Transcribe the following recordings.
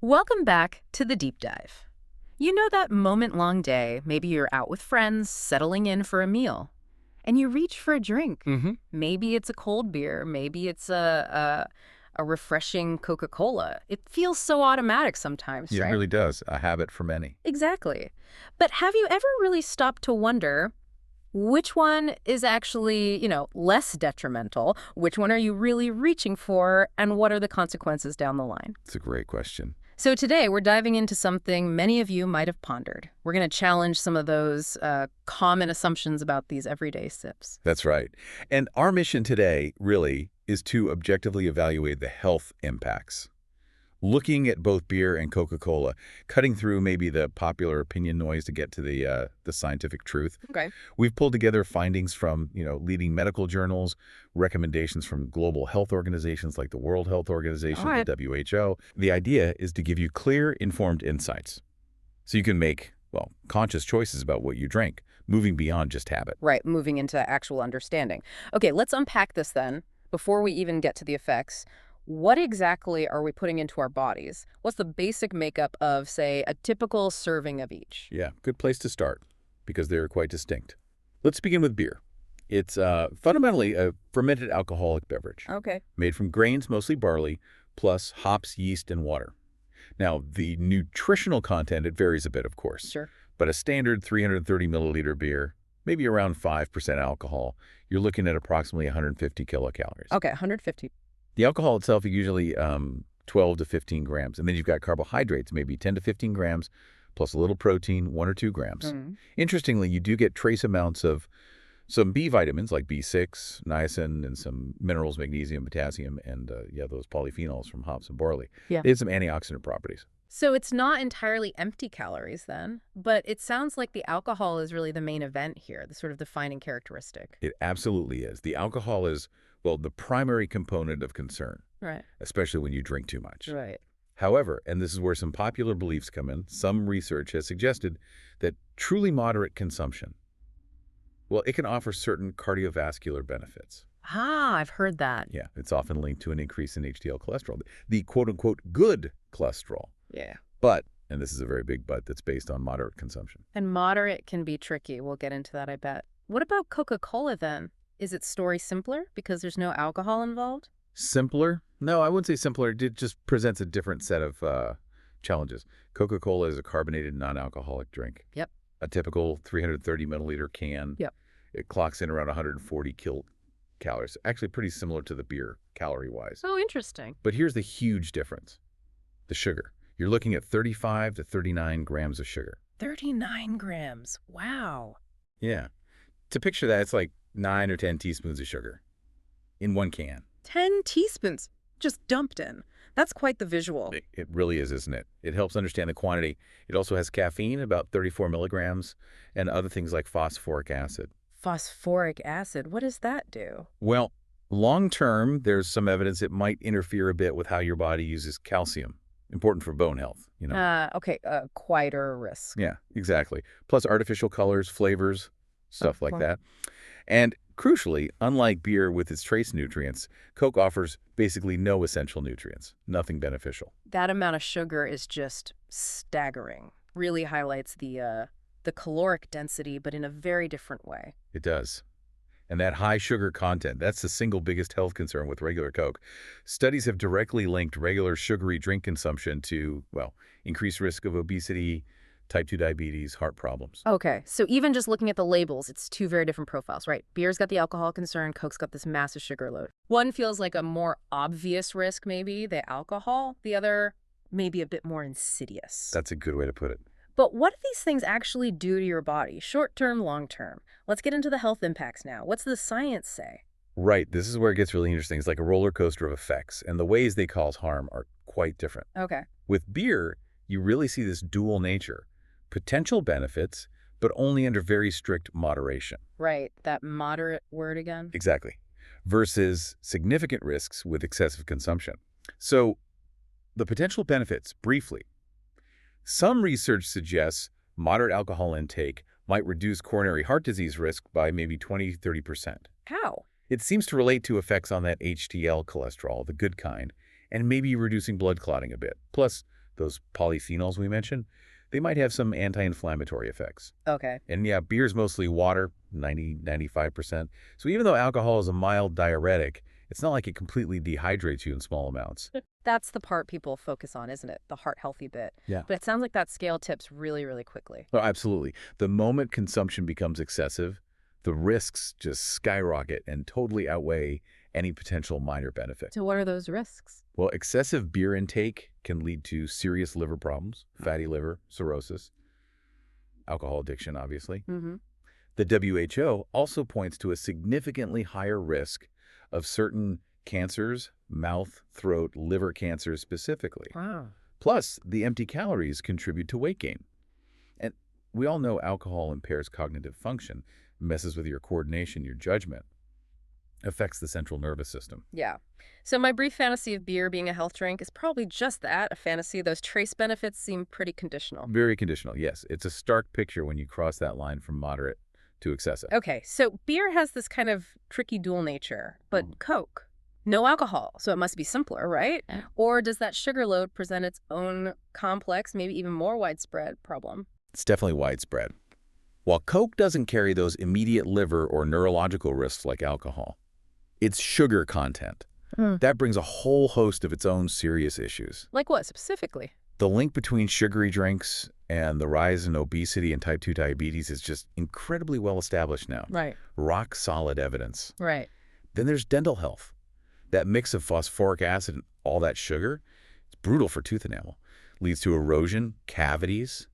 Welcome back to the deep dive. You know that moment-long day, maybe you're out with friends, settling in for a meal, and you reach for a drink. Mm-hmm. Maybe it's a cold beer, maybe it's a refreshing Coca Cola. It feels so automatic sometimes, It right? really does. A habit for many. Exactly. But have you ever really stopped to wonder which one is actually, less detrimental? Which one are you really reaching for? And what are the consequences down the line? It's a great question. So today we're diving into something many of you might have pondered. We're going to challenge some of those common assumptions about these everyday sips. That's right. And our mission today, really, is to objectively evaluate the health impacts. Looking at both beer and Coca Cola, cutting through maybe the popular opinion noise to get to the scientific truth. Okay. We've pulled together findings from, leading medical journals, recommendations from global health organizations like the World Health Organization, All right. the WHO. The idea is to give you clear, informed insights so you can make, conscious choices about what you drink, moving beyond just habit. Right, moving into actual understanding. Okay, let's unpack this then. Before we even get to the effects, what exactly are we putting into our bodies? What's the basic makeup of, say, a typical serving of each? Yeah, good place to start because they're quite distinct. Let's begin with beer. It's fundamentally a fermented alcoholic beverage Okay. made from grains, mostly barley, plus hops, yeast, and water. Now, the nutritional content, it varies a bit, of course, Sure. but a standard 330 milliliter beer, maybe around 5% alcohol, you're looking at approximately 150 kilocalories. Okay, 150. The alcohol itself is usually 12 to 15 grams, and then you've got carbohydrates, maybe 10 to 15 grams, plus a little protein, 1 or 2 grams. Mm. Interestingly, you do get trace amounts of some B vitamins like B6, niacin, and some minerals, magnesium, potassium, and those polyphenols from hops and barley. Yeah. They have some antioxidant properties. So it's not entirely empty calories then, but it sounds like the alcohol is really the main event here, the sort of defining characteristic. It absolutely is. The alcohol is, the primary component of concern, Right. especially when you drink too much. Right. However, and this is where some popular beliefs come in, some research has suggested that truly moderate consumption, it can offer certain cardiovascular benefits. Ah, I've heard that. Yeah, it's often linked to an increase in HDL cholesterol, the quote-unquote good cholesterol. Yeah. But, and this is a very big but, that's based on moderate consumption. And moderate can be tricky. We'll get into that, I bet. What about Coca Cola then? Is its story simpler because there's no alcohol involved? Simpler? No, I wouldn't say simpler. It just presents a different set of challenges. Coca Cola is a carbonated non-alcoholic drink. Yep. A typical 330 milliliter can. Yep. It clocks in around 140 kilocalories. Actually pretty similar to the beer, calorie-wise. Oh, interesting. But here's the huge difference. The sugar. You're looking at 35 to 39 grams of sugar. 39 grams. Wow. Yeah. To picture that, it's like 9 or 10 teaspoons of sugar in one can. 10 teaspoons just dumped in. That's quite the visual. It really is, isn't it? It helps understand the quantity. It also has caffeine, about 34 milligrams, and other things like phosphoric acid. Phosphoric acid, what does that do? Well, long term, there's some evidence it might interfere a bit with how your body uses calcium. Important for bone health, Okay, quite a risk. Yeah, exactly. Plus artificial colors, flavors, stuff like Well. that. And crucially, unlike beer with its trace nutrients, Coke offers basically no essential nutrients, nothing beneficial. That amount of sugar is just staggering. Really highlights the caloric density, but in a very different way. It does. And that high sugar content, that's the single biggest health concern with regular Coke. Studies have directly linked regular sugary drink consumption to, increased risk of obesity, type 2 diabetes, heart problems. Okay, so even just looking at the labels, it's two very different profiles, right? Beer's got the alcohol concern, Coke's got this massive sugar load. One feels like a more obvious risk, maybe, the alcohol. The other, maybe a bit more insidious. That's a good way to put it. But what do these things actually do to your body, short term, long term? Let's get into the health impacts now. What's the science say? Right. This is where it gets really interesting. It's like a roller coaster of effects, and the ways they cause harm are quite different. Okay. With beer, you really see this dual nature. Potential benefits, but only under very strict moderation. Right. That moderate word again? Exactly. Versus significant risks with excessive consumption. So, the potential benefits, briefly. Some research suggests moderate alcohol intake might reduce coronary heart disease risk by maybe 20–30%. How? It seems to relate to effects on that HDL cholesterol, the good kind, and maybe reducing blood clotting a bit. Plus, those polyphenols we mentioned, they might have some anti-inflammatory effects. Okay. And yeah, beer's mostly water, 95%. So even though alcohol is a mild diuretic, it's not like it completely dehydrates you in small amounts. That's the part people focus on, isn't it? The heart-healthy bit. Yeah. But it sounds like that scale tips really, really quickly. Oh, absolutely. The moment consumption becomes excessive, the risks just skyrocket and totally outweigh any potential minor benefit. So what are those risks? Well, excessive beer intake can lead to serious liver problems, fatty liver, cirrhosis, alcohol addiction, obviously. Mm-hmm. The WHO also points to a significantly higher risk of certain cancers, mouth, throat, liver cancers specifically. Wow. Plus, the empty calories contribute to weight gain. And we all know alcohol impairs cognitive function, messes with your coordination, your judgment, affects the central nervous system. Yeah. So my brief fantasy of beer being a health drink is probably just that, a fantasy. Those trace benefits seem pretty conditional. Very conditional, yes. It's a stark picture when you cross that line from moderate to excessive. Okay, so beer has this kind of tricky dual nature, but Coke, no alcohol, so it must be simpler, right? Or does that sugar load present its own complex, maybe even more widespread problem? It's definitely widespread. While Coke doesn't carry those immediate liver or neurological risks like alcohol, its sugar content, that brings a whole host of its own serious issues. Like what specifically? The link between sugary drinks and the rise in obesity and type 2 diabetes is just incredibly well established now. Right. Rock solid evidence. Right. Then there's dental health. That mix of phosphoric acid and all that sugar, it's brutal for tooth enamel. Leads to erosion, cavities,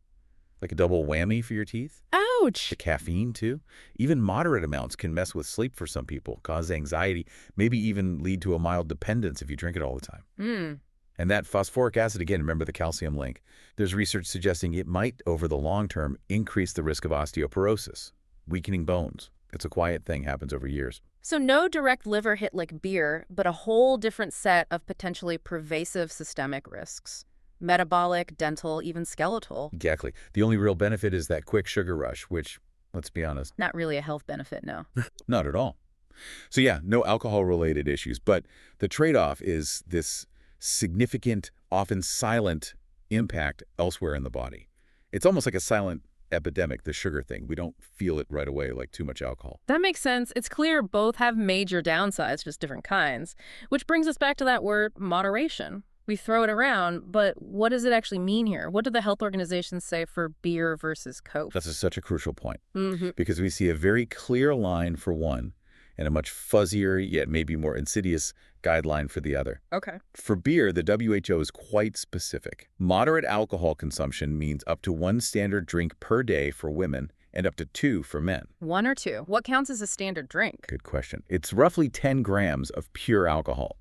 like a double whammy for your teeth. Ouch! The caffeine, too. Even moderate amounts can mess with sleep for some people, cause anxiety, maybe even lead to a mild dependence if you drink it all the time. And that phosphoric acid, again, remember the calcium link. There's research suggesting it might, over the long term, increase the risk of osteoporosis, weakening bones. It's a quiet thing, happens over years. So no direct liver hit like beer, but a whole different set of potentially pervasive systemic risks. Metabolic, dental, even skeletal. Exactly. The only real benefit is that quick sugar rush, which, let's be honest, Not really a health benefit, no. not at all. So yeah, no alcohol-related issues, but the trade-off is this significant, often silent impact elsewhere in the body. It's almost like a silent epidemic, the sugar thing. We don't feel it right away like too much alcohol. That makes sense. It's clear both have major downsides, just different kinds. Which brings us back to that word, moderation. We throw it around, but what does it actually mean here? What do the health organizations say for beer versus Coke? That's such a crucial point, because we see a very clear line for one and a much fuzzier, yet maybe more insidious guideline for the other. Okay. For beer, the WHO is quite specific. Moderate alcohol consumption means up to 1 standard drink per day for women and up to 2 for men. 1 or 2? What counts as a standard drink? Good question. It's roughly 10 grams of pure alcohol.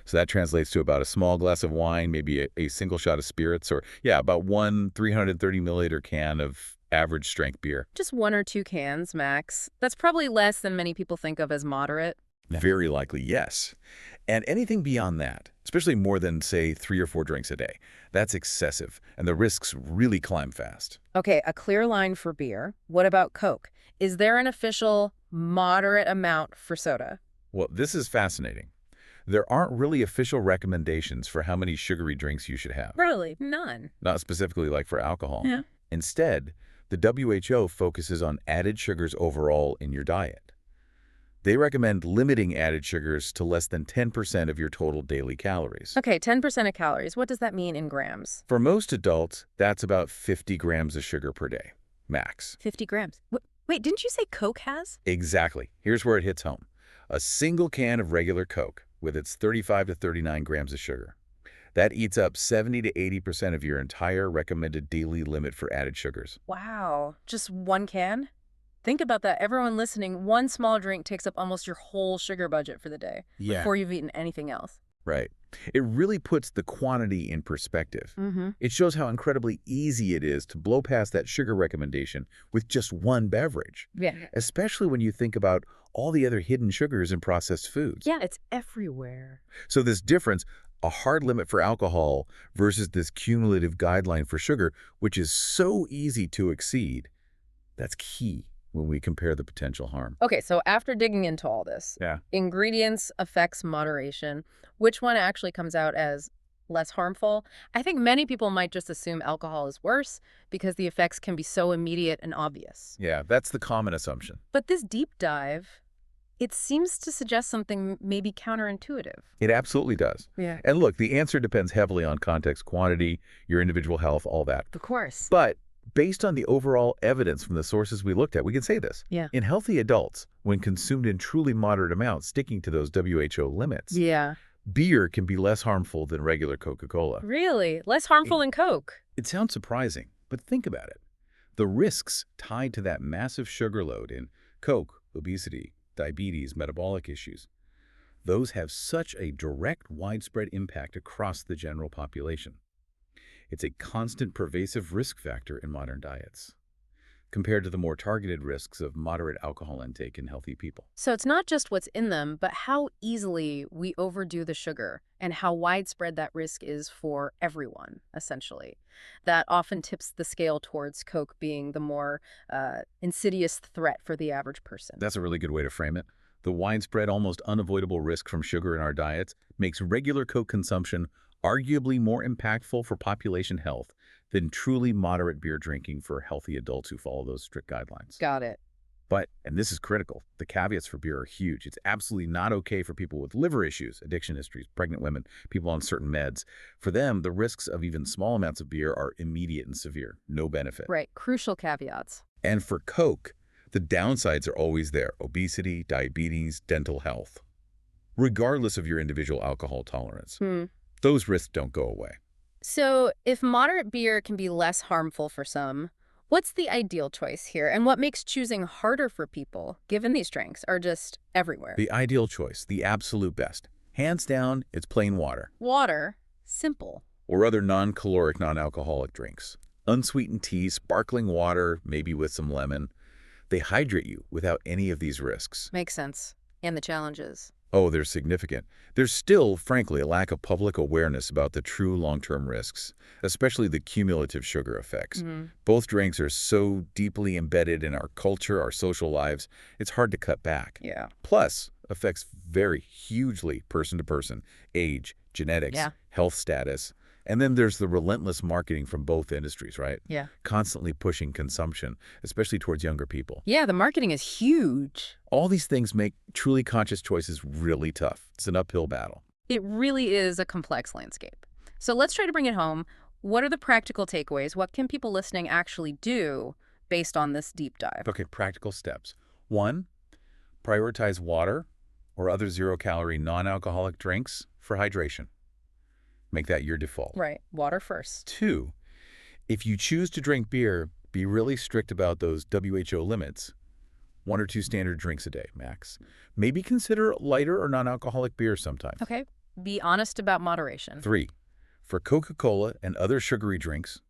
So that translates to about a small glass of wine, maybe a single shot of spirits, or, yeah, about 1 330 milliliter can of average strength beer. Just 1 or 2 cans, max. That's probably less than many people think of as moderate. Very likely, yes. And anything beyond that, especially more than, say, 3 or 4 drinks a day, that's excessive, and the risks really climb fast. Okay, a clear line for beer. What about Coke? Is there an official moderate amount for soda? Well, this is fascinating. There aren't really official recommendations for how many sugary drinks you should have. Really? None. Not specifically like for alcohol. Yeah. Instead, the WHO focuses on added sugars overall in your diet. They recommend limiting added sugars to less than 10% of your total daily calories. Okay, 10% of calories. What does that mean in grams? For most adults, that's about 50 grams of sugar per day, max. 50 grams. Wait, didn't you say Coke has? Exactly. Here's where it hits home. A single can of regular Coke, with its 35 to 39 grams of sugar, that eats up 70 to 80% of your entire recommended daily limit for added sugars. Wow. Just 1 can? Think about that. Everyone listening, 1 small drink takes up almost your whole sugar budget for the day before you've eaten anything else. Right. It really puts the quantity in perspective. It shows how incredibly easy it is to blow past that sugar recommendation with just 1 beverage. Yeah. Especially when you think about all the other hidden sugars in processed foods. Yeah, it's everywhere. So this difference, a hard limit for alcohol versus this cumulative guideline for sugar, which is so easy to exceed, that's key when we compare the potential harm. Okay, so after digging into all this, Yeah. ingredients, effects, moderation, which one actually comes out as less harmful. I think many people might just assume alcohol is worse because the effects can be so immediate and obvious. Yeah, that's the common assumption. But this deep dive, it seems to suggest something maybe counterintuitive. It absolutely does. Yeah. And look, the answer depends heavily on context, quantity, your individual health, all that. Of course. But based on the overall evidence from the sources we looked at, we can say this. Yeah. In healthy adults, when consumed in truly moderate amounts, sticking to those WHO limits, Yeah. beer can be less harmful than regular Coca Cola. Really? Less harmful than Coke? It sounds surprising, but think about it. The risks tied to that massive sugar load in Coke, obesity, diabetes, metabolic issues, those have such a direct, widespread impact across the general population. It's a constant, pervasive risk factor in modern diets, compared to the more targeted risks of moderate alcohol intake in healthy people. So it's not just what's in them, but how easily we overdo the sugar and how widespread that risk is for everyone, essentially. That often tips the scale towards Coke being the more insidious threat for the average person. That's a really good way to frame it. The widespread, almost unavoidable risk from sugar in our diets makes regular Coke consumption arguably more impactful for population health than truly moderate beer drinking for healthy adults who follow those strict guidelines. Got it. But, and this is critical, the caveats for beer are huge. It's absolutely not okay for people with liver issues, addiction histories, pregnant women, people on certain meds. For them, the risks of even small amounts of beer are immediate and severe, no benefit. Right. Crucial caveats. And for Coke, the downsides are always there: obesity, diabetes, dental health. Regardless of your individual alcohol tolerance, those risks don't go away. So if moderate beer can be less harmful for some, what's the ideal choice here? And what makes choosing harder for people, given these drinks are just everywhere? The ideal choice, the absolute best, hands down, it's plain water. Water. Simple. Or other non-caloric, non-alcoholic drinks. Unsweetened tea, sparkling water, maybe with some lemon. They hydrate you without any of these risks. Makes sense. And the challenges. Oh, they're significant. There's still, frankly, a lack of public awareness about the true long-term risks, especially the cumulative sugar effects. Both drinks are so deeply embedded in our culture, our social lives, it's hard to cut back. Yeah. Plus, affects vary hugely person to person: age, genetics, health status. And then there's the relentless marketing from both industries, right? Yeah. Constantly pushing consumption, especially towards younger people. Yeah, the marketing is huge. All these things make truly conscious choices really tough. It's an uphill battle. It really is a complex landscape. So let's try to bring it home. What are the practical takeaways? What can people listening actually do based on this deep dive? Okay, practical steps. 1, prioritize water or other zero-calorie non-alcoholic drinks for hydration. Make that your default. Right. Water first. 2, if you choose to drink beer, be really strict about those WHO limits. 1 or 2 standard drinks a day, max. Maybe consider lighter or non-alcoholic beer sometimes. Okay. Be honest about moderation. 3, for Coca Cola and other sugary drinks,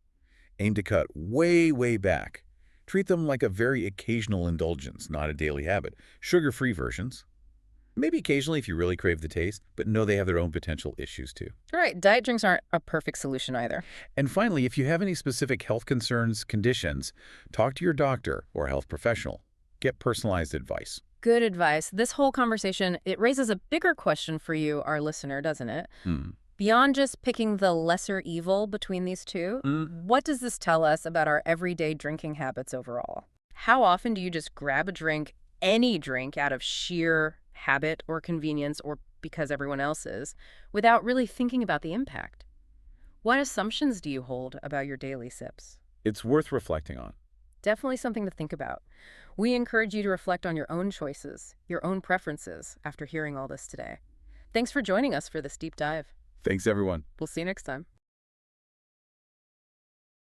aim to cut way, way back. Treat them like a very occasional indulgence, not a daily habit. Sugar-free versions. Maybe occasionally if you really crave the taste, but know they have their own potential issues too. Right. Diet drinks aren't a perfect solution either. And finally, if you have any specific health concerns, conditions, talk to your doctor or health professional. Get personalized advice. Good advice. This whole conversation, it raises a bigger question for you, our listener, doesn't it? Beyond just picking the lesser evil between these two, what does this tell us about our everyday drinking habits overall? How often do you just grab a drink, any drink, out of sheer habit or convenience or because everyone else is, without really thinking about the impact? What assumptions do you hold about your daily sips? It's worth reflecting on. Definitely something to think about. We encourage you to reflect on your own choices, your own preferences after hearing all this today. Thanks for joining us for this deep dive. Thanks, everyone. We'll see you next time.